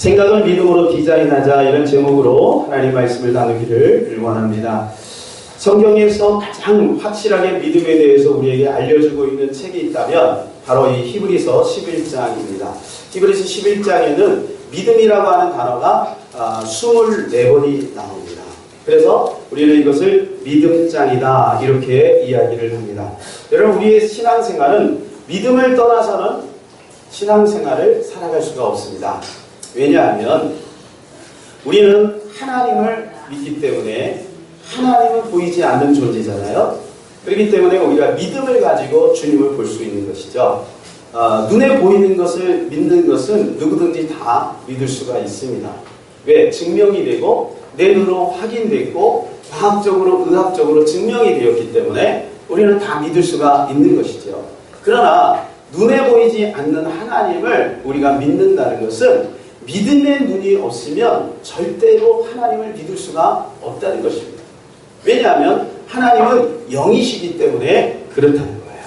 생각을 믿음으로 디자인하자, 이런 제목으로 하나님 말씀을 나누기를 원합니다. 성경에서 가장 확실하게 믿음에 대해서 우리에게 알려주고 있는 책이 있다면 바로 이 히브리서 11장입니다. 히브리서 11장에는 믿음이라고 하는 단어가 24번이 나옵니다. 그래서 우리는 이것을 믿음장이다 이렇게 이야기를 합니다. 여러분, 우리의 신앙생활은 믿음을 떠나서는 신앙생활을 살아갈 수가 없습니다. 왜냐하면 우리는 하나님을 믿기 때문에 하나님은 보이지 않는 존재잖아요. 그렇기 때문에 우리가 믿음을 가지고 주님을 볼 수 있는 것이죠. 눈에 보이는 것을 믿는 것은 누구든지 다 믿을 수가 있습니다. 왜? 증명이 되고 내 눈으로 확인됐고 과학적으로 의학적으로 증명이 되었기 때문에 우리는 다 믿을 수가 있는 것이죠. 그러나 눈에 보이지 않는 하나님을 우리가 믿는다는 것은 믿음의 눈이 없으면 절대로 하나님을 믿을 수가 없다는 것입니다. 왜냐하면 하나님은 영이시기 때문에 그렇다는 거예요.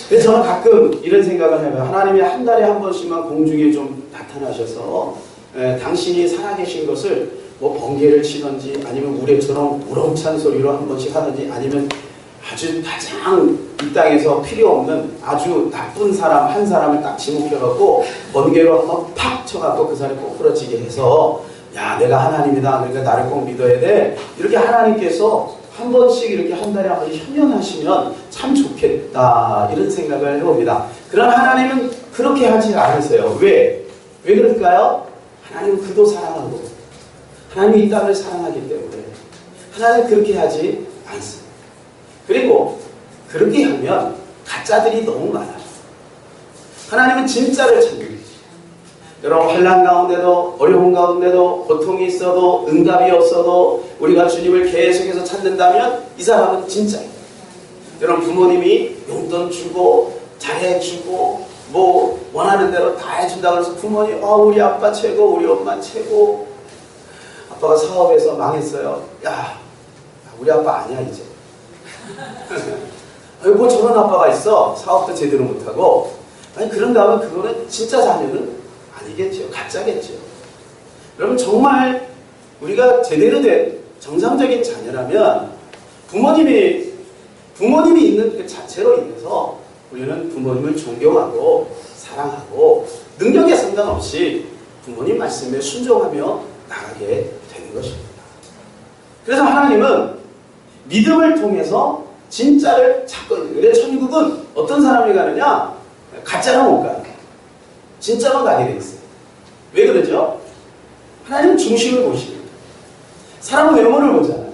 그래서 저는 가끔 이런 생각을 해요. 하나님이 한 달에 한 번씩만 공중에 좀 나타나셔서 당신이 살아계신 것을 뭐 번개를 치든지 아니면 우레처럼 우렁찬 소리로 한 번씩 하든지 아니면 아주 가장 이 땅에서 필요 없는 아주 나쁜 사람 한 사람을 딱 지목해갖고 번개로 한번 팍 쳐갖고 그 사람이 꼭 부러지게 해서 야, 내가 하나님이다, 그러니까 나를 꼭 믿어야 돼, 이렇게 하나님께서 한 번씩 이렇게 한 달에 한 번씩 현현하시면 참 좋겠다 이런 생각을 해봅니다. 그러나 하나님은 그렇게 하지 않으세요. 왜 그럴까요? 하나님은 그도 사랑하고 하나님이 이 땅을 사랑하기 때문에 하나님은 그렇게 하지 않습니다. 그리고 그렇게 하면 가짜들이 너무 많아요. 하나님은 진짜를 찾는 거죠. 여러분, 환난 가운데도 어려운 가운데도 고통이 있어도 응답이 없어도 우리가 주님을 계속해서 찾는다면 이 사람은 진짜예요. 여러분, 부모님이 용돈 주고 잘해주고 뭐 원하는 대로 다 해준다고 해서 부모님 우리 아빠 최고, 우리 엄마 최고. 아빠가 사업에서 망했어요. 야, 우리 아빠 아니야 이제. 뭐 저런 아빠가 있어. 사업도 제대로 못하고. 아니, 그런다면 그거는 진짜 자녀는 아니겠죠. 가짜겠죠. 여러분, 정말 우리가 제대로 된 정상적인 자녀라면 부모님이 있는 그 자체로 인해서 우리는 부모님을 존경하고 사랑하고 능력에 상관없이 부모님 말씀에 순종하며 나가게 되는 것입니다. 그래서 하나님은 믿음을 통해서 진짜를 찾고 있는 거예요. 천국은 어떤 사람이 가느냐? 가짜로 못 가요. 진짜로 가게 돼 있어요. 왜 그러죠? 하나님은 중심을 보십니다. 사람은 외모를 보잖아요.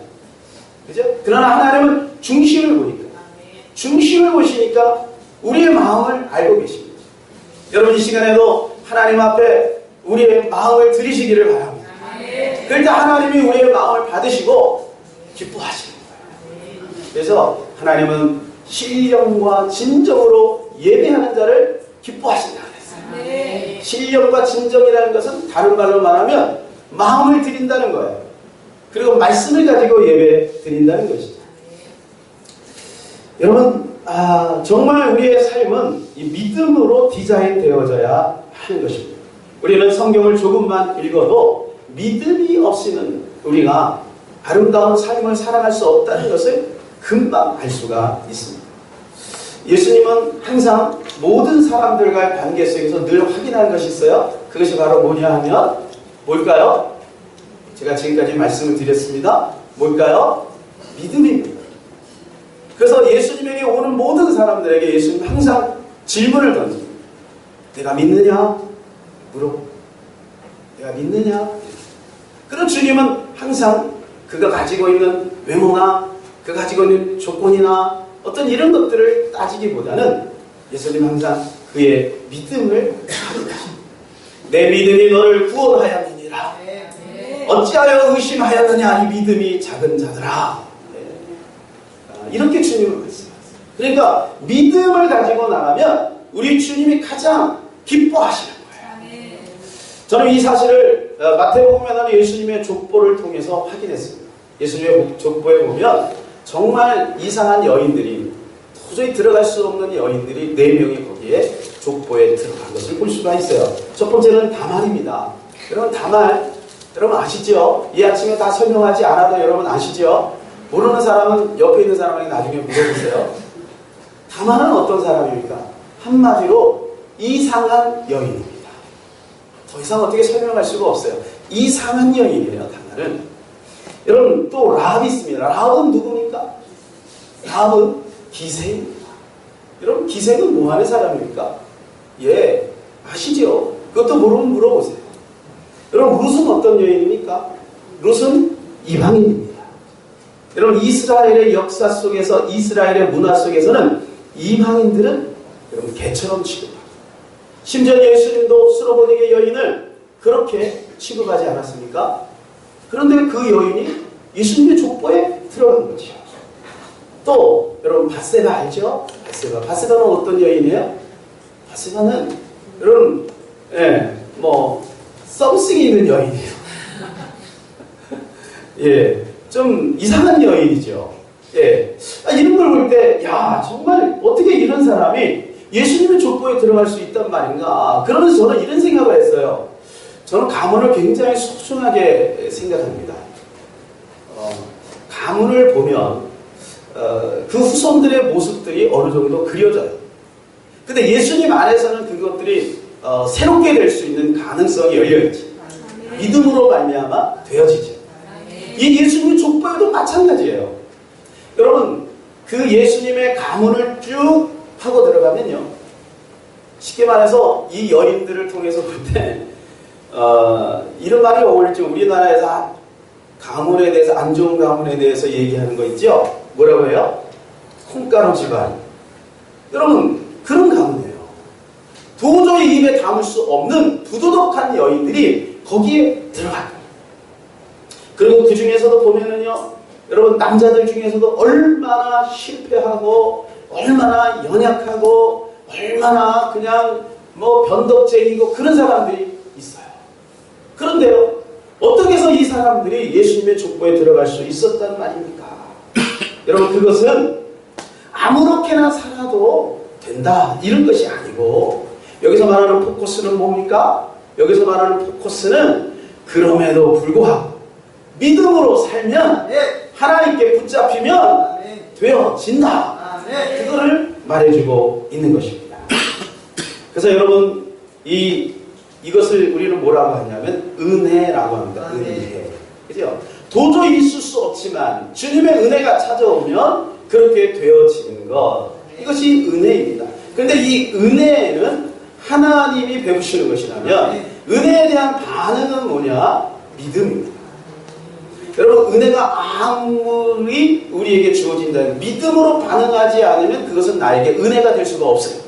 그죠? 그러나 하나님은 중심을 보니까. 중심을 보시니까 우리의 마음을 알고 계십니다. 여러분, 이 시간에도 하나님 앞에 우리의 마음을 드리시기를 바랍니다. 그럴 때 하나님이 우리의 마음을 받으시고 기뻐하시는 거예요. 그래서 하나님은 신령과 진정으로 예배하는 자를 기뻐하신다 그랬어요. 신령과 진정이라는 것은 다른 말로 말하면 마음을 드린다는 거예요. 그리고 말씀을 가지고 예배 드린다는 것이죠. 여러분, 정말 우리의 삶은 이 믿음으로 디자인되어져야 하는 것입니다. 우리는 성경을 조금만 읽어도 믿음이 없이는 우리가 아름다운 삶을 살아갈 수 없다는 것을 금방 알 수가 있습니다. 예수님은 항상 모든 사람들과의 관계 속에서 늘 확인하는 것이 있어요. 그것이 바로 뭐냐 하면 뭘까요? 제가 지금까지 말씀을 드렸습니다. 뭘까요? 믿음입니다. 그래서 예수님에게 오는 모든 사람들에게 예수님은 항상 질문을 던집니다. 내가 믿느냐? 물어. 내가 믿느냐? 그런 주님은 항상 그가 가지고 있는 외모나 그가 가지고 있는 조건이나 어떤 이런 것들을 따지기보다는 예수님 항상 그의 믿음을 확인하십니다. 내 믿음이 너를 구원하였느니라. 어찌하여 의심하였느냐, 이 믿음이 작은 자들아. 이렇게 주님을 말씀하세요. 그러니까 믿음을 가지고 나가면 우리 주님이 가장 기뻐하시는 거예요. 저는 이 사실을 마태복음에는 예수님의 족보를 통해서 확인했습니다. 예수님의 족보에 보면 정말 이상한 여인들이, 도저히 들어갈 수 없는 여인들이 4명이 거기에 족보에 들어간 것을 볼 수가 있어요. 첫 번째는 다말입니다. 여러분 다만 여러분 아시죠? 이 아침에 다 설명하지 않아도 여러분 아시죠? 모르는 사람은 옆에 있는 사람에게 나중에 물어보세요. 다만은 어떤 사람입니까? 한마디로 이상한 여인입니다. 더 이상 어떻게 설명할 수가 없어요. 이상한 여인이에요. 다만은. 여러분 또 라합이 있습니다. 라합은 누굽니까? 라합은 기생입니다. 여러분 기생은 뭐하는 사람입니까? 예, 아시죠? 그것도 모르면 물어보세요. 여러분 룻은 어떤 여인입니까? 룻은 이방인입니다. 여러분 이스라엘의 역사 속에서 이스라엘의 문화 속에서는 이방인들은 여러분 개처럼 취급합니다. 심지어 예수님도 스로보닉의 여인을 그렇게 취급하지 않았습니까? 그런데 그 여인이 예수님의 족보에 들어간 거죠. 또 여러분 밧세바 알죠? 밧세바는 어떤 여인이에요? 밧세바는 여러분 썸씽이 있는 여인이에요. 예, 좀 이상한 여인이죠. 예, 이런 걸 볼 때, 야, 정말 어떻게 이런 사람이 예수님의 족보에 들어갈 수 있단 말인가. 그러면서 저는 이런 생각을 했어요. 저는 가문을 굉장히 소중하게 생각합니다. 가문을 보면 그 후손들의 모습들이 어느 정도 그려져요. 근데 예수님 안에서는 그것들이 새롭게 될 수 있는 가능성이 열려있지. 믿음으로 말미암아 되어지죠. 이 예수님 족보에도 마찬가지예요. 여러분 그 예수님의 가문을 쭉 하고 들어가면요, 쉽게 말해서 이 여인들을 통해서 볼 때 이런 말이 어울릴지 우리나라에서 가문에 대해서 안 좋은 가문에 대해서 얘기하는 거 있죠? 뭐라고 해요? 콩가루 집안. 여러분 그런 가문이에요. 도저히 입에 담을 수 없는 부도덕한 여인들이 거기에 들어갑니다. 그리고 그 중에서도 보면은요, 여러분 남자들 중에서도 얼마나 실패하고 얼마나 연약하고 얼마나 그냥 변덕쟁이고 그런 사람들이 있어요. 그런데요, 어떻게 해서 이 사람들이 예수님의 족보에 들어갈 수 있었단 말입니까? 여러분 그것은 아무렇게나 살아도 된다 이런 것이 아니고, 여기서 말하는 포커스는 뭡니까? 여기서 말하는 포커스는 그럼에도 불구하고 믿음으로 살면, 하나님께 붙잡히면 되어진다. 그거를 말해주고 있는 것입니다. 그래서 여러분 이것을 우리는 뭐라고 하냐면 은혜라고 합니다. 은혜. 그죠? 도저히 있을 수 없지만 주님의 은혜가 찾아오면 그렇게 되어지는 것, 이것이 은혜입니다. 그런데 이 은혜는 하나님이 베푸시는 것이라면 은혜에 대한 반응은 뭐냐? 믿음입니다. 여러분 은혜가 아무리 우리에게 주어진다는 믿음으로 반응하지 않으면 그것은 나에게 은혜가 될 수가 없어요.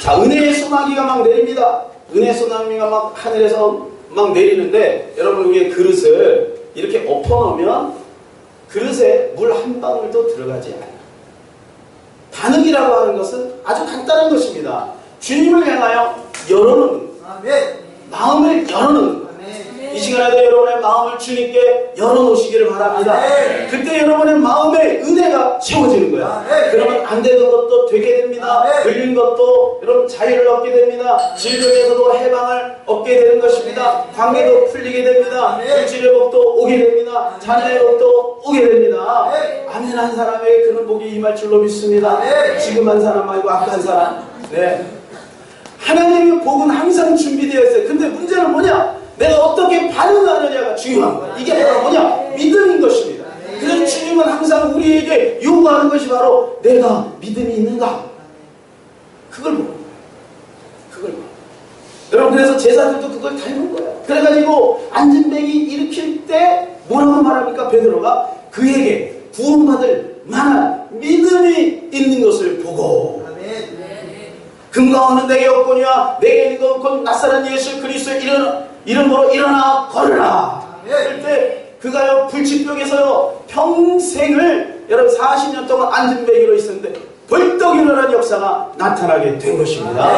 자, 은혜의 소나기가 막 내립니다. 은혜의 소나기가 막 하늘에서 막 내리는데, 여러분 우리의 그릇을 이렇게 엎어놓으면 그릇에 물 한 방울도 들어가지 않아요. 반응이라고 하는 것은 아주 간단한 것입니다. 주님을 향하여 열어놓는, 마음을 열어놓는, 이 시간에도 여러분의 마음을 주님께 열어놓으시기를 바랍니다. 그때 여러분의 마음에 은혜가 채워지는 거야. 그러면 안 되는 것도 되게 됩니다. 걸린 것도 여러분 자유를 얻게 됩니다. 질병에서도 해방을 얻게 되는 것입니다. 관계도 풀리게 됩니다. 물질의 복도 오게 됩니다. 자녀의 복도 오게 됩니다. 아멘 한 사람에게 그런 복이 임할 줄로 믿습니다. 지금 한 사람 말고 아까 한 사람. 네. 하나님의 복은 항상 준비되어 있어요. 근데 문제는 뭐냐? 내가 어떻게 반응하느냐가 중요한 거야. 이게 바로 뭐냐? 믿음인 것입니다. 그래서 주님은 항상 우리에게 요구하는 것이 바로 내가 믿음이 있는가? 그걸 보는 거예요. 그걸 보는 거예요. 여러분 그래서 제자들도 그걸 닮은 거예요. 그래가지고 안진뱅이 일으킬 때 뭐라고 말합니까? 베드로가 그에게 구원받을 만한 믿음이 있는 것을 보고, 금과 은은 내게 없거니와 내게 있는 건 곧 나사렛 예수 그리스도의 이름으로 일어나 걸으라. 그럴 때 그가요 불치병에서요 평생을 여러분 40년 동안 안진뱅이로 있었는데 벌떡 일어난 역사가 나타나게 된 것입니다.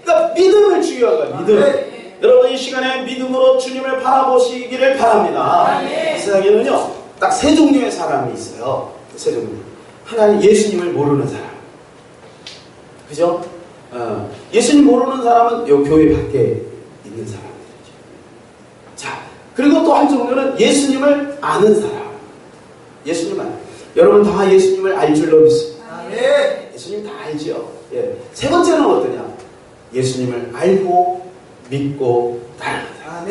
그러니까 믿음을 중요한 거예요. 믿음. 여러분 이 시간에 믿음으로 주님을 바라보시기를 바랍니다. 세상에는요 딱 세 종류의 사람이 있어요. 세 종류. 하나는 예수님을 모르는 사람. 그죠? 예수님 모르는 사람은 요 교회 밖에 있는 사람들이죠. 그리고 또 한 종류는 예수님을 아는 사람. 예수님 아는. 여러분 다 예수님을 알 줄로 믿습니다. 예수님 다 알죠. 예. 세 번째는 어떠냐? 예수님을 알고 믿고 따르는 사람.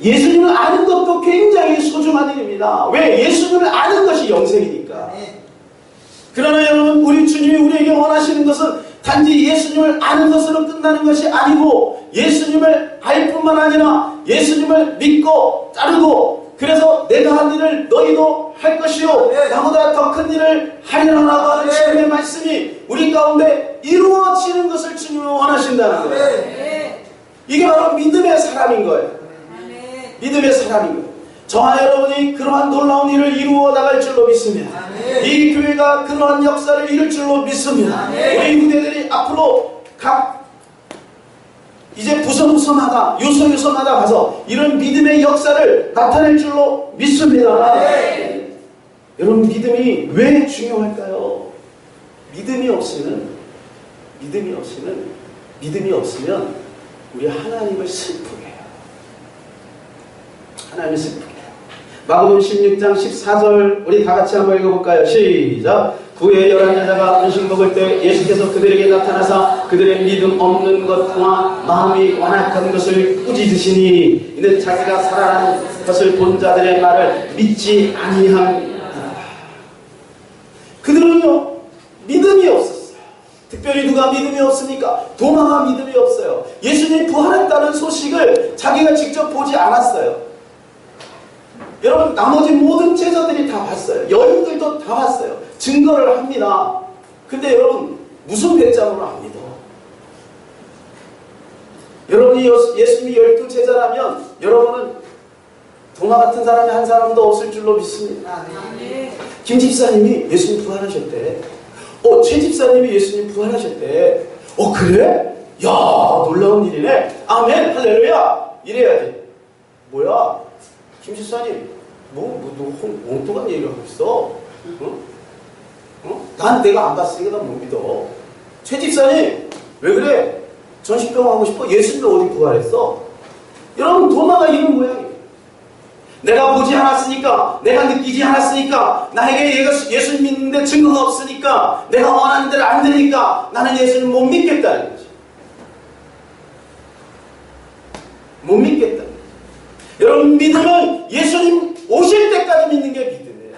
예수님을 아는 것도 굉장히 소중한 일입니다. 왜? 예수님을 아는 것이 영생이니까. 그러나 여러분, 우리 주님이 우리에게 원하시는 것은 단지 예수님을 아는 것으로 끝나는 것이 아니고 예수님을 알 뿐만 아니라 예수님을 믿고 따르고, 그래서 내가 한 일을 너희도 할 것이요 나보다 더 큰 일을 하리라고 하는 주님의 말씀이 우리 가운데 이루어지는 것을 주님은 원하신다는 거예요. 이게 바로 믿음의 사람인 거예요. 믿음의 사람인 거예요. 저와 여러분이 그러한 놀라운 일을 이루어 나갈 줄로 믿습니다. 이 교회가 그러한 역사를 이룰 줄로 믿습니다. 우리 후대들이 앞으로 각 이제 부서마다 요소마다 가서 이런 믿음의 역사를 나타낼 줄로 믿습니다. 여러분, 믿음이 왜 중요할까요? 믿음이 없으면 우리 하나님을 슬프게 해요. 하나님을 슬프게 해요. 마가복음 16장 14절 우리 다 같이 한번 읽어볼까요? 시작. 후에 11여자가 음식 먹을 때 예수께서 그들에게 나타나사 그들의 믿음 없는 것과 마음이 완악한 것을 꾸짖으시니 이는 자기가 살아나는 것을 본 자들의 말을 믿지 아니함이라. 그들은요, 믿음이 없었어요. 특별히 누가 믿음이 없습니까? 도마가 믿음이 없어요. 예수님이 부활했다는 소식을 자기가 직접 보지 않았어요. 여러분, 나머지 모든 제자들이 다 봤어요. 여인들도 다 봤어요. 증거를 합니다. 근데 여러분, 무슨 배짱으로 안 믿어? 여러분이 예수님이 12제자라면 여러분은 도마 같은 사람이 한 사람도 없을 줄로 믿습니다. 김 집사님이 예수님 부활하셨대. 최 집사님이 예수님 부활하셨대. 그래? 야, 놀라운 일이네. 아멘, 할렐루야. 이래야지. 뭐야? 김 집사님, 너 엉뚱한 얘기를 하고 있어. 난 내가 안 봤으니까 난 못 믿어. 최 집사님, 왜 그래? 전시병 하고 싶어? 예수님이 어디 부활했어? 여러분, 도마가 이런 모양이에요. 내가 보지 않았으니까, 내가 느끼지 않았으니까, 나에게 예수님 믿는데 증거가 없으니까, 내가 원하는 대로 안 되니까 나는 예수님 못 믿겠다는 거지. 못 믿겠다. 여러분, 믿음은 예수님 오실 때까지 믿는 게 믿음이에요.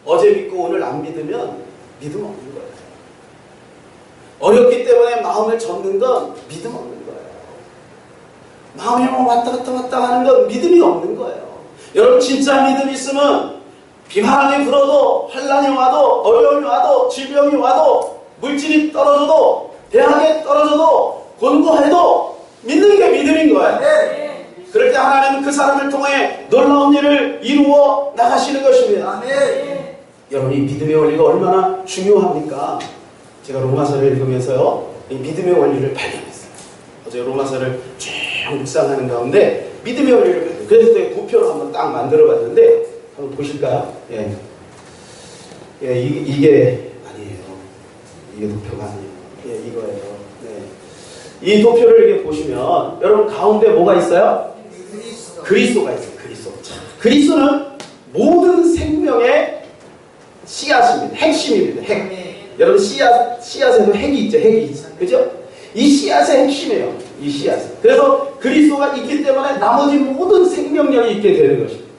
어제 믿고 오늘 안 믿으면 믿음 없는 거예요. 어렵기 때문에 마음을 접는 건 믿음 없는 거예요. 마음이 왔다 갔다 하는 건 믿음이 없는 거예요. 여러분, 진짜 믿음이 있으면 비바람이 불어도, 환란이 와도, 어려움이 와도, 질병이 와도, 물질이 떨어져도, 대학에 떨어져도, 공부해도 믿는 게 믿음인 거예요. 그럴 때 하나님은 그 사람을 통해 놀라운 일을 이루어 나가시는 것입니다. 여러분, 이 믿음의 원리가 얼마나 중요합니까? 제가 로마서를 읽으면서요, 이 믿음의 원리를 발견했어요. 어제 로마서를 쭉 묵상하는 가운데 믿음의 원리를 발견했어요. 그래서 제가 도표로 한번 딱 만들어 봤는데 한번 보실까요? 이게 아니에요. 이게 도표가 아니에요. 이거예요. 이 도표를 이렇게 보시면 여러분, 가운데 뭐가 있어요? 그리스도가 있어요. 그리스도는 모든 생명의 씨앗입니다. 핵심입니다. 여러분, 씨앗에도 핵이 있죠. 그죠? 이 씨앗의 핵심이에요. 이 씨앗. 그래서 그리스도가 있기 때문에 나머지 모든 생명력이 있게 되는 것입니다.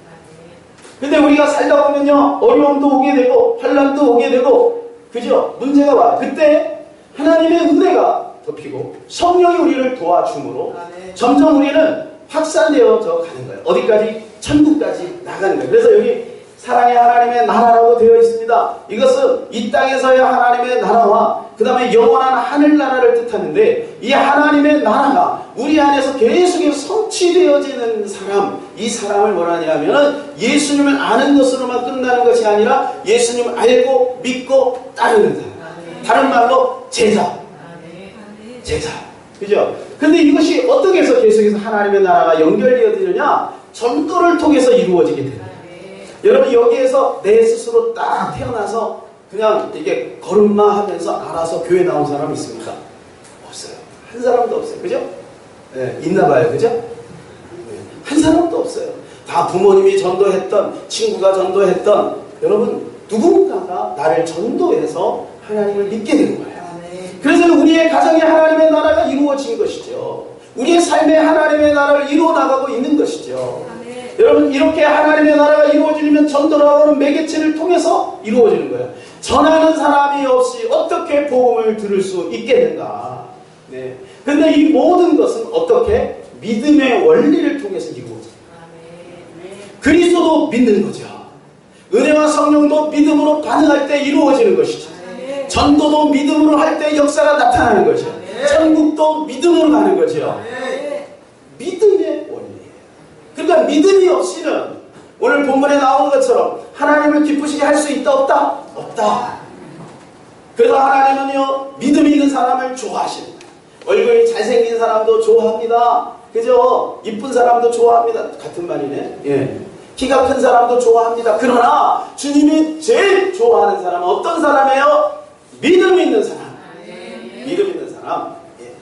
근데 우리가 살다 보면요, 어려움도 오게 되고 환란도 오게 되고, 그죠? 문제가 와요. 그때 하나님의 은혜가 덮이고 성령이 우리를 도와줌으로 점점 우리는 확산되어져 가는 거예요. 어디까지? 천국까지 나가는 거예요. 그래서 여기 사랑의 하나님의 나라라고 되어 있습니다. 이것은 이 땅에서의 하나님의 나라와 그 다음에 영원한 하늘나라를 뜻하는데, 이 하나님의 나라가 우리 안에서 계속해서 성취되어지는 사람, 이 사람을 뭐라냐면 예수님을 아는 것으로만 끝나는 것이 아니라 예수님을 알고 믿고 따르는 사람. 다른 말로 제자. 그죠? 근데 이것이 어떻게 해서 계속해서 하나님의 나라가 연결되어지느냐? 전도를 통해서 이루어지게 됩니다. 여러분, 여기에서 내 스스로 딱 태어나서 그냥 이게 걸음마 하면서 알아서 교회 나온 사람 있습니까? 없어요. 한 사람도 없어요. 그죠? 있나 봐요. 그죠? 없어요. 다 부모님이 전도했던, 친구가 전도했던, 여러분 누군가가 나를 전도해서 하나님을 믿게 된 거예요. 그래서 우리의 가정에 하나님의 나라가 이루어진 것이죠. 우리의 삶에 하나님의 나라를 이루어 나가고 있는 것이죠. 여러분 이렇게 하나님의 나라가 이루어지려면 전도라고 하는 매개체를 통해서 이루어지는 거예요. 전하는 사람이 없이 어떻게 복음을 들을 수 있겠는가. 네. 근데 이 모든 것은 어떻게? 믿음의 원리를 통해서 이루어져요. 그리스도도 믿는 거죠. 은혜와 성령도 믿음으로 반응할 때 이루어지는 것이죠. 전도도 믿음으로 할 때 역사가 나타나는 거죠. 천국도 믿음으로 가는 거죠. 믿음의 원리예요. 그러니까 믿음이 없이는 오늘 본문에 나오는 것처럼 하나님을 기쁘시게 할 수 있다 없다? 없다. 그래서 하나님은요 믿음이 있는 사람을 좋아하시는 거예요. 얼굴이 잘생긴 사람도 좋아합니다. 그죠? 이쁜 사람도 좋아합니다. 같은 말이네. 예. 키가 큰 사람도 좋아합니다. 그러나 주님이 제일 좋아하는 사람은 어떤 사람이에요? 믿음이 있는 사람. 믿음 있는 사람. 예.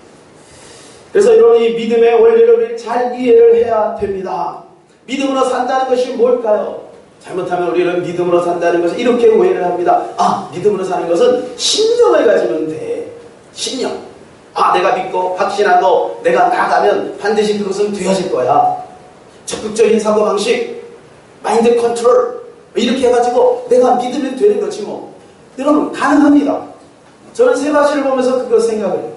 그래서 여러분 이 믿음의 원리를 잘 이해를 해야 됩니다. 믿음으로 산다는 것이 뭘까요? 잘못하면 우리는 믿음으로 산다는 것을 이렇게 오해를 합니다. 아, 믿음으로 사는 것은 신념을 가지면 돼. 신념. 아, 내가 믿고 확신하고 내가 나가면 반드시 그것은 되어질 거야. 적극적인 사고방식, 마인드 컨트롤 이렇게 해가지고 내가 믿으면 되는 거지 뭐. 여러분 가능합니다. 저는 세바시를 보면서 그거 생각을 해요.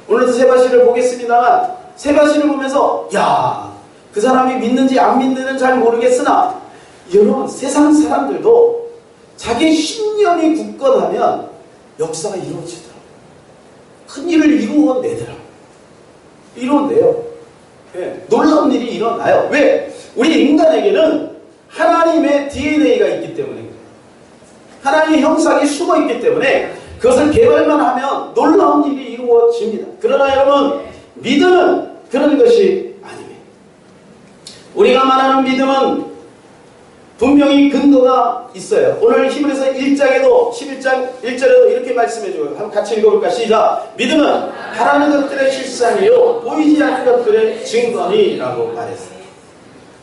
오늘도 세바시를 보겠습니다만 세바시를 보면서 야, 그 사람이 믿는지 안 믿는지는 잘 모르겠으나 여러분 세상 사람들도 자기 신념이 굳건하면 역사가 이루어지더라고요. 큰 일을 이루어내더라고요. 이루어내요. 예, 놀라운 일이 일어나요. 왜? 우리 인간에게는 하나님의 DNA가 있기 때문에 그래요. 하나님의 형상이 숨어있기 때문에 그것을 개발만 하면 놀라운 일이 이루어집니다. 그러나 여러분 믿음은 그런 것이 아닙니다. 우리가 말하는 믿음은 분명히 근거가 있어요. 오늘 히브리서 1장에도 11장 1절에도 이렇게 말씀해줘요. 한번 같이 읽어볼까? 시작. 믿음은 바라는 것들의 실상이요 보이지 않는 것들의 증거니라고 말했어요.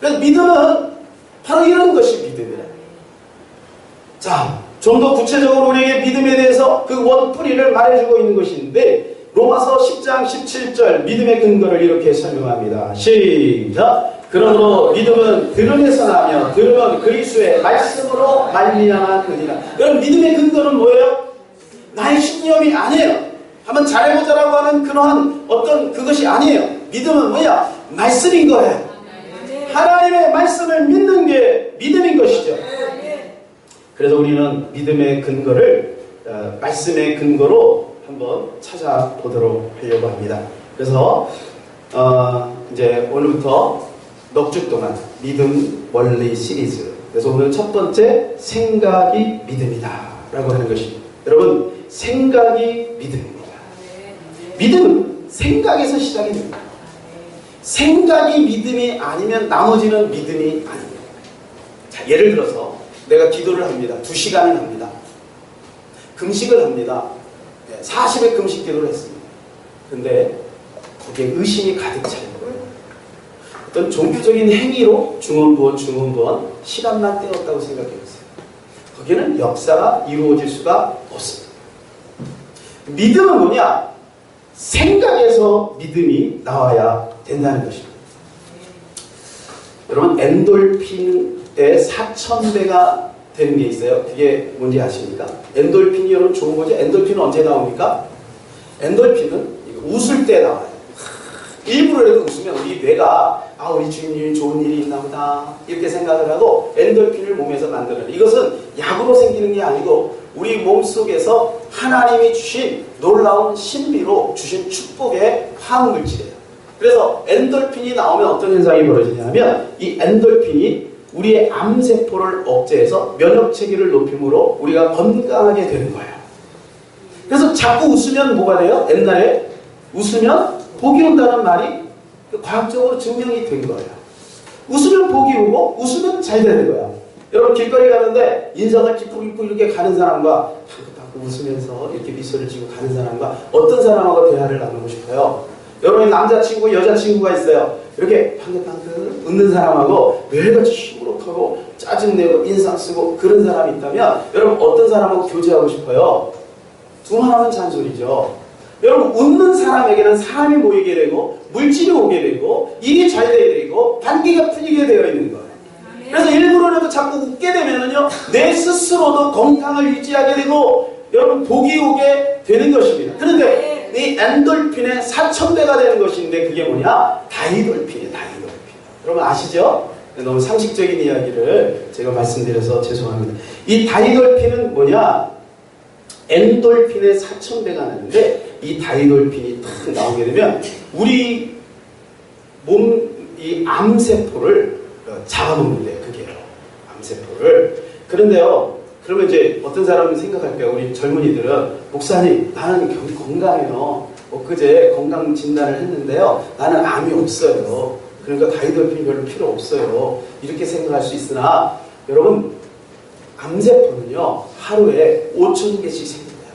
그래서 믿음은 바로 이런 것이 믿음이라. 자, 좀 더 구체적으로 우리에게 믿음에 대해서 그 원풀이를 말해주고 있는 것인데 로마서 10장 17절 믿음의 근거를 이렇게 설명합니다. 시작. 그러므로 믿음은 들음에서 나며 들음은 그리스도의 말씀으로 말미암았느니라. 여러분 믿음의 근거는 뭐예요? 나의 신념이 아니에요. 한번 잘해보자라고 하는 그러한 어떤 그것이 아니에요. 믿음은 뭐야? 말씀인 거예요. 하나님의 말씀을 믿는 게 믿음인 것이죠. 그래서 우리는 믿음의 근거를 말씀의 근거로 한번 찾아보도록 하려고 합니다. 그래서 이제 오늘부터 넉 주 동안 믿음 원리 시리즈. 그래서 오늘 첫 번째 생각이 믿음이다 라고 하는 것입니다. 여러분 생각이 믿음입니다. 믿음은 생각에서 시작이 됩니다. 생각이 믿음이 아니면 나머지는 믿음이 아닙니다. 자, 예를 들어서 내가 기도를 합니다. 2시간을 합니다. 금식을 합니다. 40일 금식 기도를 했습니다. 근데 거기에 의심이 가득 차는 거예요. 어떤 종교적인 행위로 중원부원 시간만 때웠다고 생각해보세요. 거기에는 역사가 이루어질 수가 없습니다. 믿음은 뭐냐? 생각에서 믿음이 나와야 된다는 것입니다. 여러분 엔돌핀의 4000배가 되는 게 있어요. 그게 뭔지 아십니까? 엔돌핀이 여러분 좋은 거죠? 엔돌핀은 언제 나옵니까? 엔돌핀은 웃을 때 나와요. 일부러라도 웃으면 우리 뇌가 아 우리 주인님이 좋은 일이 있나 보다 이렇게 생각을 하고 엔돌핀을 몸에서 만들어요. 이것은 약으로 생기는 게 아니고 우리 몸속에서 하나님이 주신 놀라운 신비로 주신 축복의 화학물질이에요. 그래서 엔돌핀이 나오면 어떤 현상이 벌어지냐면 이 엔돌핀이 우리의 암세포를 억제해서 면역체계를 높임으로 우리가 건강하게 되는 거예요. 그래서 자꾸 웃으면 뭐가 돼요? 옛날에 웃으면 복이 온다는 말이 과학적으로 증명이 된 거예요. 웃으면 복이 오고 웃으면 잘 되는 거야. 여러분 길거리 가는데 인상을 찌푸고 입고 이렇게 가는 사람과 방긋방긋 웃으면서 이렇게 미소를 지고 가는 사람과 어떤 사람하고 대화를 나누고 싶어요? 여러분 남자친구 여자친구가 있어요. 이렇게 방긋방긋 웃는 사람하고 매일같이 시무룩하고 짜증내고 인상 쓰고 그런 사람이 있다면 여러분 어떤 사람하고 교제하고 싶어요? 두말하면 잔소리죠. 여러분 웃는 사람에게는 사람이 모이게 되고 물질이 오게 되고 일이 잘 되게 되고 관계가 풀리게 되어 있는 거예요. 그래서 일부러라도 자꾸 웃게 되면은요 내 스스로도 건강을 유지하게 되고 여러분 복이 오게 되는 것입니다. 그런데 이 엔돌핀의 4000배가 되는 것인데 그게 뭐냐? 다이돌핀이에요. 다이돌핀. 여러분 아시죠? 너무 상식적인 이야기를 제가 말씀드려서 죄송합니다. 이 다이돌핀은 뭐냐? 엔돌핀의 4000배가 나는데 이 다이돌핀이 탁 나오게 되면 우리 몸 이 암세포를 잡아먹는데 그게요. 암세포를. 그런데요. 그러면 이제 어떤 사람은 생각할까요? 우리 젊은이들은 목사님 나는 건강해요. 엊그제 건강 진단을 했는데요. 나는 암이 없어요. 그러니까 다이돌핀 별로 필요 없어요. 이렇게 생각할 수 있으나 여러분 암세포는요. 하루에 5,000개씩 생긴대요.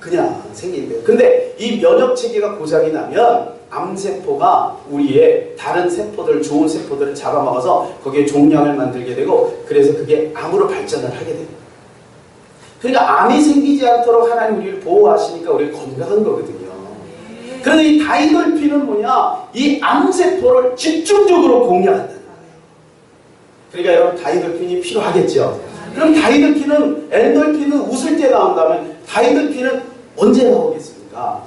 그냥 생긴대요. 근데 이 면역체계가 고장이 나면 암세포가 우리의 다른 세포들, 좋은 세포들을 잡아먹어서 거기에 종양을 만들게 되고 그래서 그게 암으로 발전을 하게 됩니다. 그러니까 암이 생기지 않도록 하나님 우리를 보호하시니까 우리가 건강한 거거든요. 그런데 이 다이돌핀은 뭐냐? 이 암세포를 집중적으로 공략한다는 거예요. 그러니까 여러분 다이돌핀이 필요하겠죠. 그럼 다이돌핀은 엔돌핀은 웃을 때 나온다면 다이돌핀은 언제 나오겠습니까?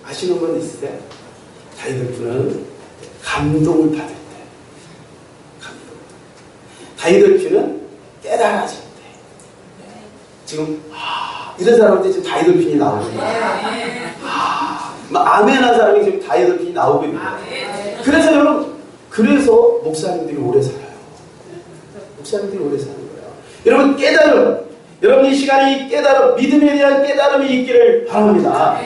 아시는 분 있으세요? 다이돌핀은 감동을 받을 때, 감동. 다이돌핀은 깨달아질 때. 지금 이런 사람한테 지금 다이돌핀이 나오거든요. 아멘한 사람이 지금 다이돌핀이 나오거든요. 그래서 여러분, 그래서 목사님들이 오래 살아요. 목사님들이 오래 사는 거예요. 여러분 깨달음, 여러분 이 시간에 이 깨달음, 믿음에 대한 깨달음이 있기를 바랍니다.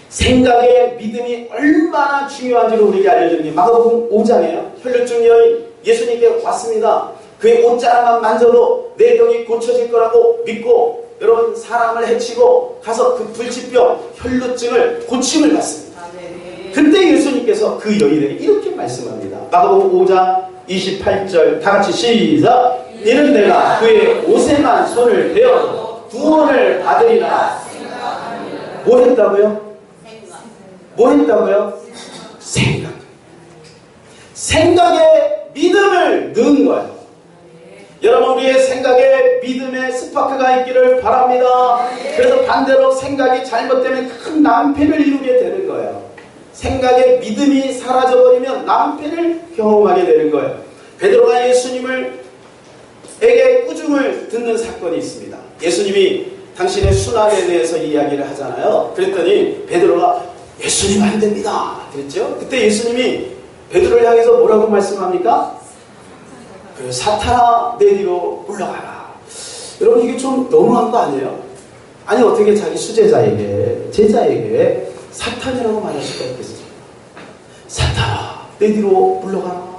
생각의 믿음이 얼마나 중요한지를 우리에게 알려주는 게 마가복음 5장이에요. 혈루증 여인 예수님께 왔습니다. 그의 옷자락만 만져도 내 병이 고쳐질 거라고 믿고 여러분 사람을 해치고 가서 그 불치병 혈루증을 고침을 받습니다. 그때 예수님께서 그 여인에게 이렇게 말씀합니다. 마가복음 5장 28절 다같이 시작. 이는 내가 그의 옷에만 손을 대어도 구원을 받으리라. 뭐 했다고요? 뭐 했다고요? 생각. 생각에 믿음을 넣은 거예요. 여러분 우리의 생각에 믿음의 스파크가 있기를 바랍니다. 그래서 반대로 생각이 잘못되면 큰 낭패를 이루게 되는 거예요. 생각에 믿음이 사라져버리면 낭패를 경험하게 되는 거예요. 베드로가 예수님에게 꾸중을 듣는 사건이 있습니다. 예수님이 당신의 순환에 대해서 이야기를 하잖아요. 그랬더니 베드로가 예수님 안 됩니다. 그랬죠? 그때 예수님이 베드로를 향해서 뭐라고 말씀합니까? 그래, 사탄아 내 뒤로 물러가라. 여러분 이게 좀 너무한 거 아니에요? 아니 어떻게 자기 수제자에게 제자에게 사탄이라고 말할 수가 있겠습니까? 사탄아 내 뒤로 물러가라.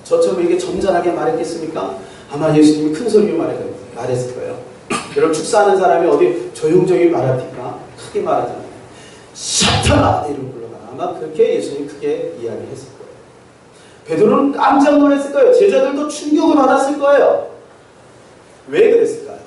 저처럼 이게 점잖하게 말했겠습니까? 아마 예수님이 큰 소리로 말했을 거예요. 여러분 축사하는 사람이 어디 조용조용히 말합니까? 크게 말하잖아요. 사탄아 내 뒤로 물러가라. 아마 그렇게 예수님이 크게 이야기했을 거예요. 베드로는 깜짝 놀랐을 거예요. 제자들도 충격을 받았을 거예요. 왜 그랬을까요?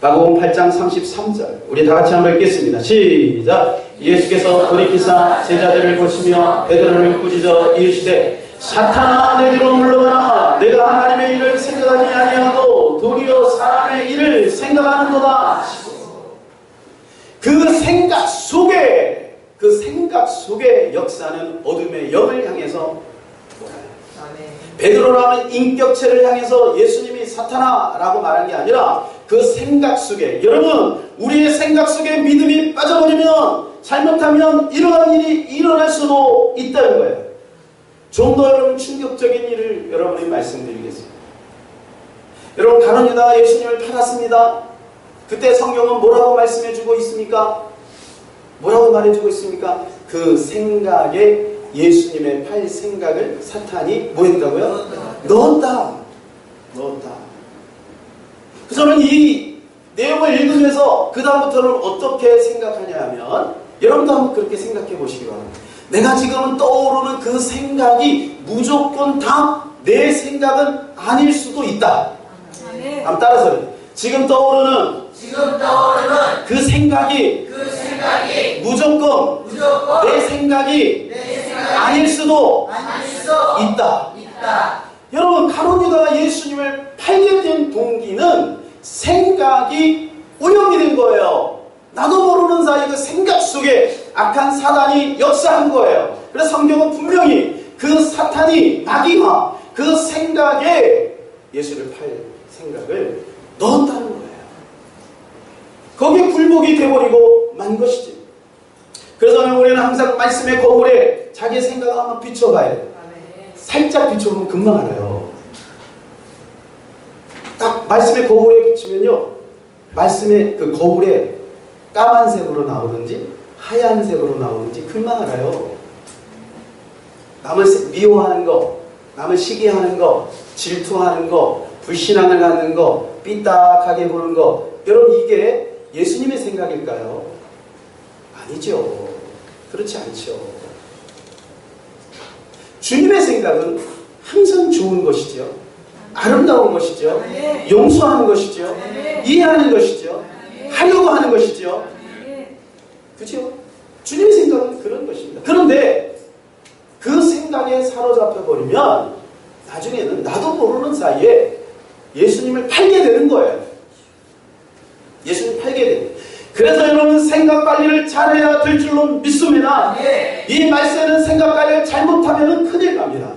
마가복음 8장 33절 우리 다같이 한번 읽겠습니다. 시작. 예수께서 돌이키사 제자들을 보시며 베드로를 꾸짖어 이르시되 사탄아 내 뒤로 물러가라. 내가 하나님의 일을 생각하지 아니하고 도리어 사람의 일을 생각하는도다. 그 생각 속에 역사는 어둠의 영을 향해서 몰아요. 베드로라는 인격체를 향해서 예수님이 사탄아라고 말한 게 아니라 그 생각 속에, 여러분 우리의 생각 속에 믿음이 빠져버리면 잘못하면 이러한 일이 일어날 수도 있다는 거예요. 좀 더 여러분 충격적인 일을 여러분이 말씀드리겠습니다. 여러분 가룟 유다가 예수님을 팔았습니다. 그때 성경은 뭐라고 말씀해주고 있습니까? 뭐라고 말해주고 있습니까? 그 생각에 예수님의 팔 생각을 사탄이 뭐 했다고요? 넣었다. 그래서 저는 이 내용을 읽으면서 그 다음부터는 어떻게 생각하냐 하면 여러분도 한번 그렇게 생각해 보시기 바랍니다. 내가 지금 떠오르는 그 생각이 무조건 다 내 생각은 아닐 수도 있다. 한번 따라서 지금 떠오르는 그 생각이 무조건 내 생각이 아닐 수도 있다. 여러분, 가룟유다가 예수님을 팔게 된 동기는 생각이 오염이 된 거예요. 나도 모르는 사이 그 생각 속에 악한 사단이 역사한 거예요. 그래서 성경은 분명히 그 사탄이 마귀가 그 생각에 예수를 팔 생각을 넣었다는 거예요. 거기에 굴복이 돼버리고 만 것이지. 그래서 우리는 항상 말씀의 거울에 자기의 생각을 한번 비춰봐야 돼요. 살짝 비춰보면 금방 알아요. 딱 말씀의 거울에 비추면요, 말씀의 그 거울에 까만색으로 나오는지 하얀색으로 나오는지 금방 알아요. 남을 미워하는 거, 남을 시기하는 거, 질투하는 거, 불신앙을 갖는 거, 삐딱하게 보는 거, 여러분, 이게 예수님의 생각일까요? 아니죠. 그렇지 않죠. 주님의 생각은 항상 좋은 것이죠. 아름다운 것이죠. 용서하는 것이죠. 이해하는 것이죠. 하려고 하는 것이죠. 그렇죠? 주님의 생각은 그런 것입니다. 그런데 그 생각에 사로잡혀 버리면 나중에는 나도 모르는 사이에 예수님을 팔게 되는 거예요. 예수님 팔게 돼요. 그래서 여러분, 생각 관리를 잘해야 될 줄로 믿습니다. 이 말세는 생각 관리를 잘못하면 큰일 납니다.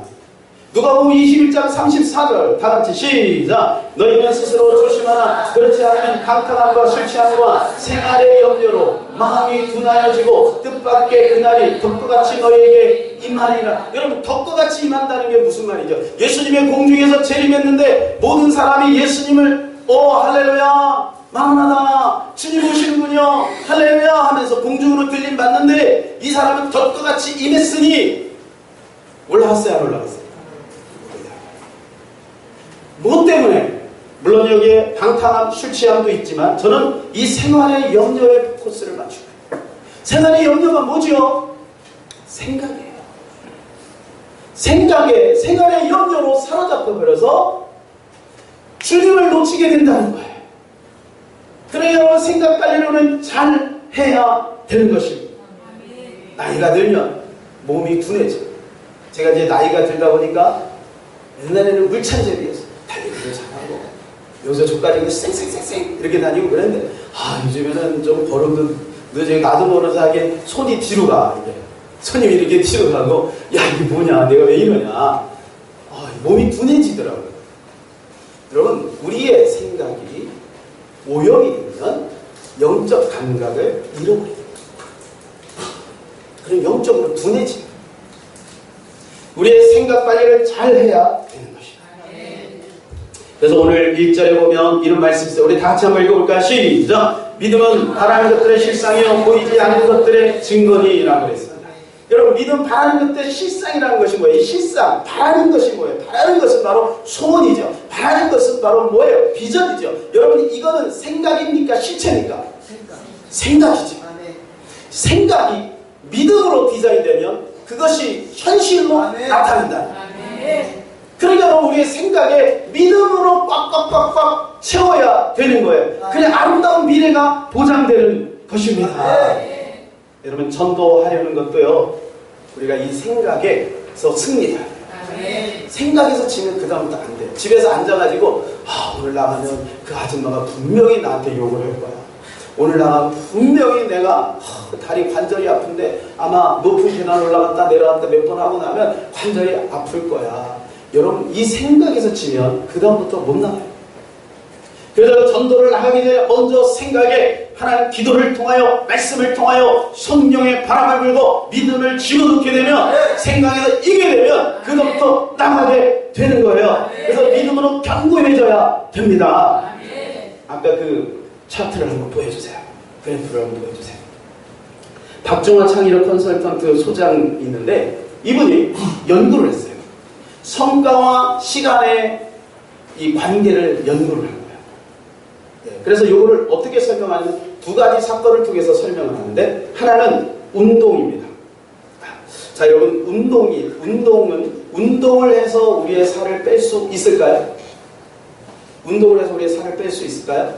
누가복음 21장 34절 다 같이 시작. 너희는 스스로 조심하라. 그렇지 않으면 강탈함과 술 취함과 생활의 염려로 마음이 둔하여지고 뜻밖의 그날이 덕과같이 너희에게 임하리라. 여러분, 덕과같이 임한다는 게 무슨 말이죠? 예수님의 공중에서 재림했는데 모든 사람이 예수님을 할렐루야 만나다 주님 오시는군요 할렐루야 하면서 공중으로 들림 받는데 이 사람은 덕과같이 임했으니 올라갔어요, 안 올라갔어요? 뭐 때문에? 물론 여기에 방탕함, 술 취함도 있지만 저는 이 생활의 염려에 포커스를 맞추고, 생활의 염려가 뭐죠? 생각이에요. 생활의 염려로 사로잡혀 버려서 주님을 놓치게 된다는 거예요. 그래야 생각 관리로는 잘 해야 되는 것입니다. 나이가 들면 몸이 둔해져. 제가 이제 나이가 들다 보니까 옛날에는 물찬제비였어요. 달리기도 잘하고 여기서 저까지 쌩쌩쌩쌩 이렇게 다니고 그랬는데 요즘에는 좀 걸음도 늦어요. 나도 모르는 사이에 손이 뒤로 가. 이게 손이 이렇게 뒤로 가고 야, 이게 뭐냐, 내가 왜 이러냐, 몸이 둔해지더라고요. 여러분, 우리의 생각이 오염이 되면 영적 감각을 잃어버립니다. 그럼 영적으로 둔해집니다. 우리의 생각 관리를 잘 해야 되는 것입니다. 그래서 오늘 1절에 보면 이런 말씀이 있어요. 우리 다 같이 한번 읽어볼까요? 시작! 믿음은 바라는 것들의 실상이요 보이지 않는 것들의 증거니라고 그랬습니다. 여러분, 믿음 바라는 것들의 실상이라는 것이 뭐예요? 이 실상, 바라는 것이 뭐예요? 바라는 것은 바로 소원이죠. 바라는 것은 바로 뭐예요? 비전이죠. 여러분, 이거는 생각입니까? 실체입니까? 생각이죠. 생각이 믿음으로 디자인되면 그것이 현실로 나타난다. 그러니까 우리의 생각에 믿음으로 꽉꽉꽉꽉 채워야 되는 거예요. 그냥 아름다운 미래가 보장되는 것입니다. 여러분, 전도하려는 것도요, 우리가 이 생각에서 승리해야 돼요. 생각에서 지면 그 다음부터 안 돼요. 집에서 앉아가지고 오늘 나가면 그 아줌마가 분명히 나한테 욕을 할 거야. 오늘 나가면 분명히 내가 다리 관절이 아픈데 아마 높은 계단 올라갔다 내려갔다 몇 번 하고 나면 관절이 아플 거야. 여러분, 이 생각에서 치면 그 다음부터 못 나가요. 그래서 전도를 하기 전에 먼저 생각에 하나님 기도를 통하여 말씀을 통하여 성령의 바람을 불고 믿음을 집어넣게 되면 생각에서 이게 되면 그것부터 나가게 되는 거예요. 그래서 믿음으로 견고해져야 됩니다. 아까 그 차트를 한번 보여주세요. 그래프를 한번 보여주세요. 박종화 창의력 컨설턴트 소장이 있는데 이분이 연구를 했어요. 성과와 시간의 이 관계를 연구를 한 거예요. 그래서 이거를 어떻게 설명하냐면 두 가지 사건을 통해서 설명을 하는데, 하나는 운동입니다. 자, 여러분, 운동을 해서 우리의 살을 뺄 수 있을까요? 운동을 해서 우리의 살을 뺄 수 있을까요?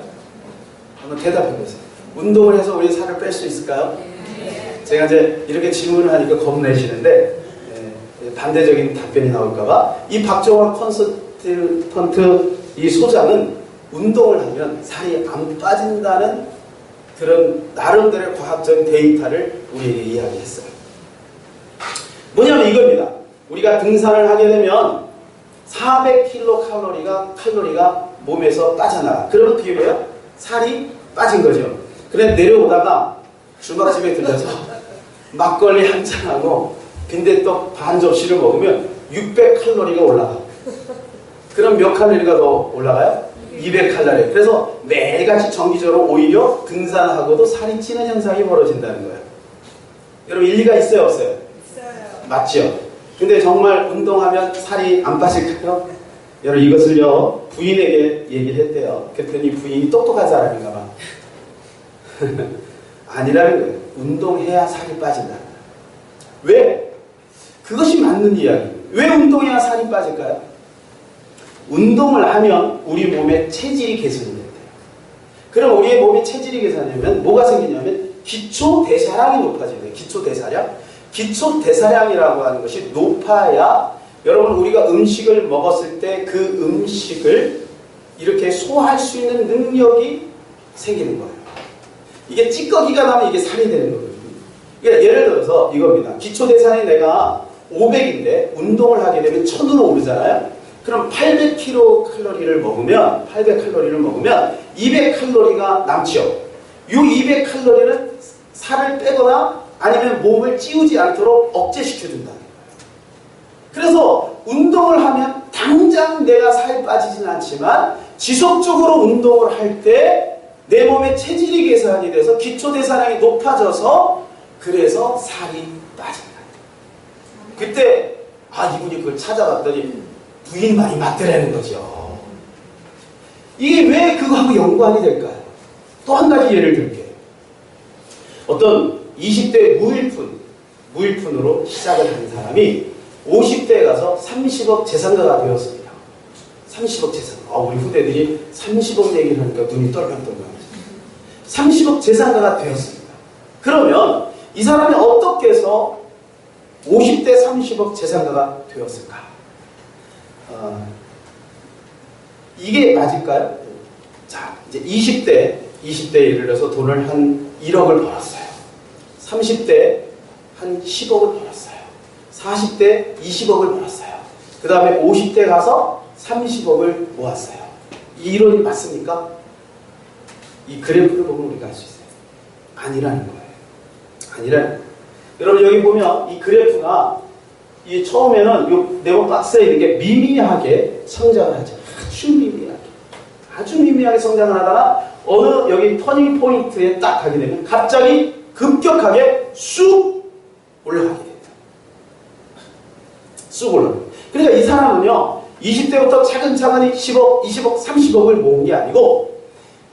한번 대답해 보세요. 운동을 해서 우리의 살을 뺄 수 있을까요? 제가 이제 이렇게 질문을 하니까 겁내시는데, 반대적인 답변이 나올까봐. 이 박정화 컨설턴트 이 소장은 운동을 하면 살이 안 빠진다는 그런 나름대로의 과학적인 데이터를 우리에게 이야기했어요. 뭐냐면 이겁니다. 우리가 등산을 하게 되면 400kcal 몸에서 빠져나가. 그러면 그게 뭐예요? 살이 빠진 거죠. 그래 내려오다가 주막집에 들려서 막걸리 한 잔하고 빈대떡 반 접시를 먹으면 600칼로리가 올라가. 그럼 몇 칼로리가 더 올라가요? 200칼로리. 그래서 매일같이 정기적으로 오히려 등산하고도 살이 찌는 현상이 벌어진다는 거예요. 여러분 일리가 있어요 없어요? 있어요. 맞죠? 근데 정말 운동하면 살이 안 빠질까요? 여러분 이것을요 부인에게 얘기를 했대요. 그랬더니 부인이 똑똑한 사람인가 봐. 아니라는 거예요. 운동해야 살이 빠진다. 왜? 그것이 맞는 이야기. 왜 운동해야 살이 빠질까요? 운동을 하면 우리 몸의 체질이 개선이 된대요. 그럼 우리의 몸의 체질이 개선되면 뭐가 생기냐면 기초대사량이 높아지는 기초대사량? 기초대사량이라고 하는 것이 높아야 여러분 우리가 음식을 먹었을 때 그 음식을 이렇게 소화할 수 있는 능력이 생기는 거예요. 이게 찌꺼기가 나면 이게 살이 되는 거거든요. 그러니까 예를 들어서 이겁니다. 기초대사량이 내가 500인데 운동을 하게 되면 1000으로 오르잖아요. 그럼 800kcal를 먹으면 200칼로리가 남죠. 이 200칼로리는 살을 빼거나 아니면 몸을 찌우지 않도록 억제시켜준다. 그래서 운동을 하면 당장 내가 살 빠지진 않지만 지속적으로 운동을 할 때 내 몸의 체질이 개선이 돼서 기초대사량이 높아져서 그래서 살이 빠진다. 그때 이분이 그걸 찾아봤더니 부인 말이 맞더라는 거죠. 이게 왜 그거하고 연관이 될까요? 또 한 가지 예를 들게요. 어떤 20대 무일푼으로 시작을 한 사람이 50대에 가서 30억 재산가가 되었습니다. 30억 재산가. 우리 후대들이 30억 얘기를 하니까 눈이 떨렁떨렁. 30억 재산가가 되었습니다. 그러면 이 사람이 어떻게 해서 50대 30억 재산가가 되었을까? 이게 맞을까요? 자, 이제 20대 예를 들어서 돈을 한 1억을 벌었어요. 30대 한 10억을 벌었어요. 40대 20억을 벌었어요. 그 다음에 50대 가서 30억을 모았어요. 이 이론이 맞습니까? 이 그래프를 보면 우리가 알 수 있어요. 아니라는 거예요. 아니라는 거예요. 여러분 여기 보면 이 그래프가 이 처음에는 이 네모 박스에 있는 게 미미하게 성장을 하죠. 아주 미미하게 성장을 하다가 어느 여기 터닝 포인트에 딱 가게 되면 갑자기 급격하게 쑥 올라가게 됩니다. 쑥 올라가요. 그러니까 이 사람은요 20대부터 차근차근히 10억, 20억, 30억을 모은 게 아니고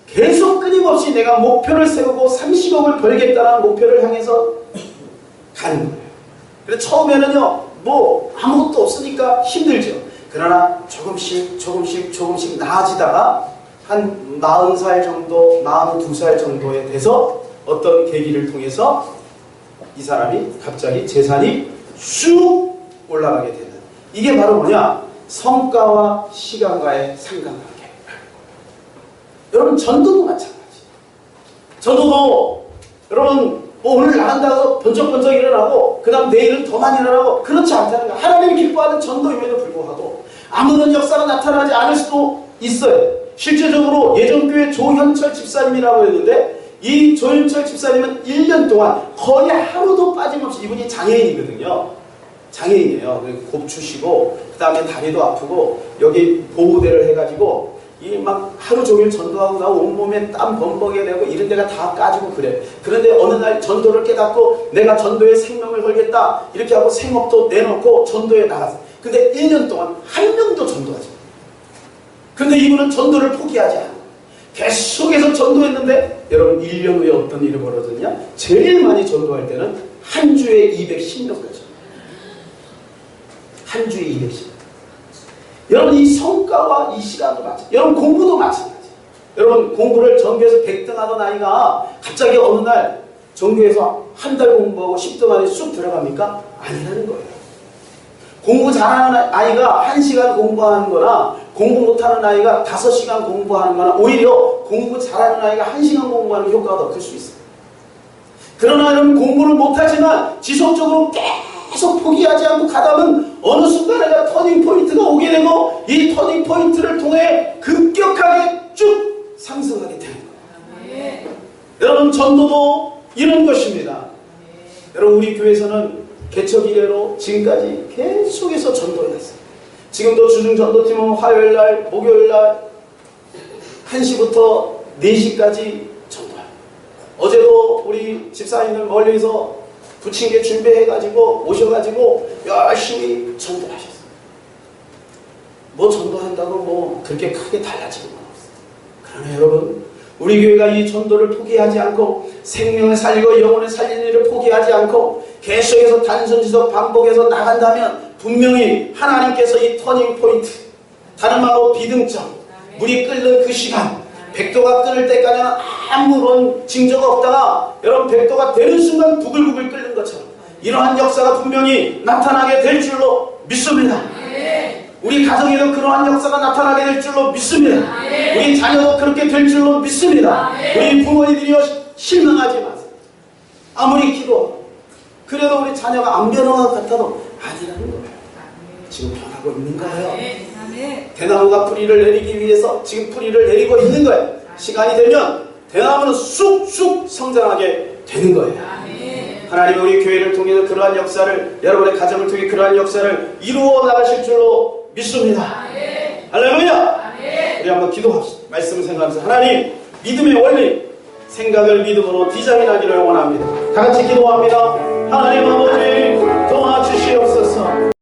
계속 끊임없이 내가 목표를 세우고 30억을 벌겠다는 목표를 향해서 가는 거예요. 그래서 처음에는요 뭐 아무것도 없으니까 힘들죠. 그러나 조금씩 나아지다가 한 40살 정도, 42살 정도에 돼서 어떤 계기를 통해서 이 사람이 갑자기 재산이 쑥 올라가게 되는, 이게 바로 뭐냐? 성과와 시간과의 상관관계. 여러분 전도도 마찬가지. 전도도 여러분 뭐 오늘 나간다고 번쩍번쩍 일어나고 그 다음 내일은 더 많이 일어나고 그렇지 않다는 거예요. 하나님이 기뻐하는 전도임에도 불구하고 아무런 역사가 나타나지 않을 수도 있어요. 실제적으로 예전교회 조현철 집사님이라고 했는데 이 조현철 집사님은 1년 동안 거의 하루도 빠짐없이, 이분이 장애인이거든요. 장애인이에요. 곱추시고 그 다음에 다리도 아프고 여기 보호대를 해가지고 이 막 하루 종일 전도하고 나 온몸에 땀 범벅이 되고 이런 데가 다 까지고 그래. 그런데 어느 날 전도를 깨닫고 내가 전도에 생명을 걸겠다 이렇게 하고 생업도 내놓고 전도에 나갔어. 근데 1년 동안 한 명도 전도하지. 근데 이분은 전도를 포기하지 않아. 계속해서 전도했는데 여러분 1년 후에 어떤 일이 벌어졌냐? 제일 많이 전도할 때는 한 주에 210명까지. 한 주에 200시간. 여러분 이 성과와 이 시간도 마찬가지. 여러분 공부도 마찬가지. 여러분 공부를 전교에서 100등 하던 아이가 갑자기 어느 날 전교에서 한 달 공부하고 10등 안에 쑥 들어갑니까? 아니라는 거예요. 공부 잘하는 아이가 1시간 공부하는 거나 공부 못하는 아이가 5시간 공부하는 거나 오히려 공부 잘하는 아이가 1시간 공부하는 효과가 더 클 수 있어요. 그러나 여러분 공부를 못하지만 지속적으로 계속 포기하지 않고 가다 보면 어느 순간에 터닝 포인트가 오게 되고 이 터닝 포인트를 통해 급격하게 쭉 상승하게 되는 거예요. 여러분 전도도 이런 것입니다. 여러분 우리 교회에서는 개척 이래로 지금까지 계속해서 전도해왔어요. 지금도 주중 전도팀은 화요일날, 목요일날 1시부터 4시까지 전도해요. 어제도 우리 집사님들 멀리서 부침개 준비해가지고 오셔가지고 열심히 전도하셨어요. 뭐 전도한다고 뭐 그렇게 크게 달라지는 건 없어요. 그러나 여러분 우리 교회가 이 전도를 포기하지 않고 생명을 살리고 영혼을 살리는 일을 포기하지 않고 계속해서 단순지속 반복해서 나간다면 분명히 하나님께서 이 터닝 포인트, 다른 말로 비등점, 물이 끓는 그 시간, 100도가 끓을 때까지는 아무런 징조가 없다가 여러분 100도가 되는 순간 부글부글 끓는 것처럼 이러한 역사가 분명히 나타나게 될 줄로 믿습니다. 우리 가정에도 그러한 역사가 나타나게 될 줄로 믿습니다. 우리 자녀도 그렇게 될 줄로 믿습니다. 우리 부모님들이요 실망하지 마세요. 아무리 기도 그래도 우리 자녀가 안 변화가 같아도 아니라는 거예요. 지금 변하고 있는 거예요. 대나무가 뿌리를 내리기 위해서 지금 뿌리를 내리고 있는 거예요. 시간이 되면 대나무는 쑥쑥 성장하게 되는 거예요. 하나님 우리 교회를 통해서 그러한 역사를 여러분의 가정을 통해 그러한 역사를 이루어 나가실 줄로 믿습니다. 할렐루야. 우리 한번 기도합시다. 말씀을 생각하면서 하나님 믿음의 원리 생각을 믿음으로 디자인하기를 원합니다. 다 같이 기도합니다. 하나님 아버지